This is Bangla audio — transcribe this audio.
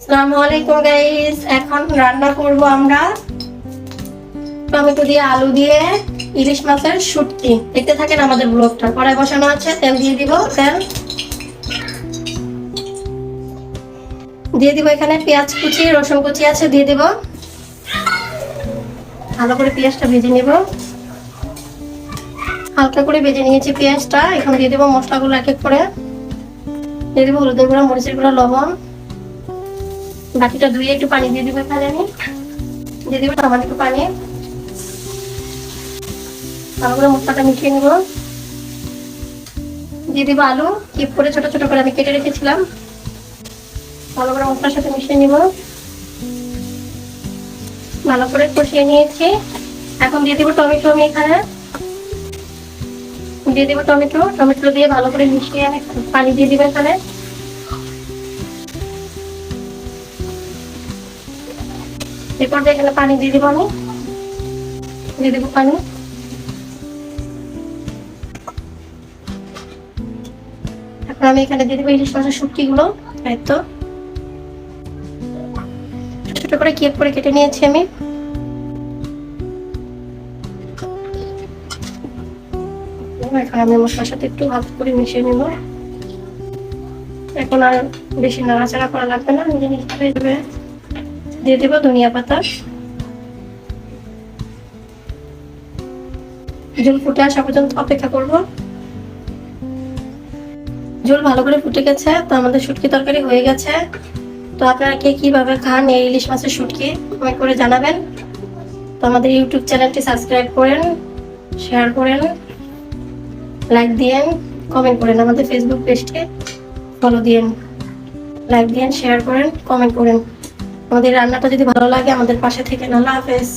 আসসালামু আলাইকুম গাইস, এখন রান্না করব আমরা টমেটো দিয়ে আলু দিয়ে ইলিশ মাছের শুটকি। দেখতে থাকেন আমাদের ব্লগটা। কড়াই বসানো আছে, তেল দিয়ে দিব। এখানে পেঁয়াজ কুচি, রসুন কুচি আছে, দিয়ে দিব। ভালো করে পেঁয়াজটা ভেজে নিব। হালকা করে ভেজে নিয়েছি পেঁয়াজটা। এখন দিয়ে দিব মশলাগুলো এক এক করে। দিয়ে দিব হলুদের গুঁড়া, মরিচের গুঁড়া, লবণ। বাকিটা ধুয়ে একটু পানি দিয়ে দিব। এখানে আমি দিয়ে দিব সামান্য একটু পানি। ভালো করে মশলাটা মিশিয়ে নিব। দিয়ে দিব আলু, কিপ করে ছোট ছোট করে আমি কেটে রেখেছিলাম। ভালো করে মশলার সাথে মিশিয়ে নিব। ভালো করে কষিয়ে নিয়েছি। এখন দিয়ে দিব টমেটো। আমি এখানে দিয়ে দিব টমেটো দিয়ে ভালো করে মিশিয়ে আমি পানি দিয়ে দিব। এখানে এরপর এখানে পানি দিয়ে দিব। আমি দিয়ে দিব পানি। এখন আমি এখানে দিয়ে দিব ইলিশ মাছের শুটকি গুলো। তো ছোট করে কিপ করে কেটে নিয়েছি আমি। এখন আমি মশলার সাথে একটু ভালো করে মিশিয়ে নেব। এখন আর বেশি নাড়াচাড়া করা লাগবে না, নিজে নিজে হয়ে যাবে। দিয়ে দেব ধনিয়া পাতা। ঝোল ফুটে আসা পর্যন্ত অপেক্ষা করব। ঝোল ভালো করে ফুটে গেছে, তো আমাদের শুটকি তরকারি হয়ে গেছে। তো আপনারা কে কিভাবে খান এই ইলিশ মাছের শুটকি কমেন্ট করে জানাবেন। তো আমাদের ইউটিউব চ্যানেলটি সাবস্ক্রাইব করেন, শেয়ার করেন, লাইক দিয়েন, কমেন্ট করেন। আমাদের ফেসবুক পেজটি ফলো দিয়েন, লাইক দিয়েন, শেয়ার করেন, কমেন্ট করেন। আমাদের রান্নাটা যদি ভালো লাগে আমাদের পাশে থেকে। আল্লাহ হাফেজ।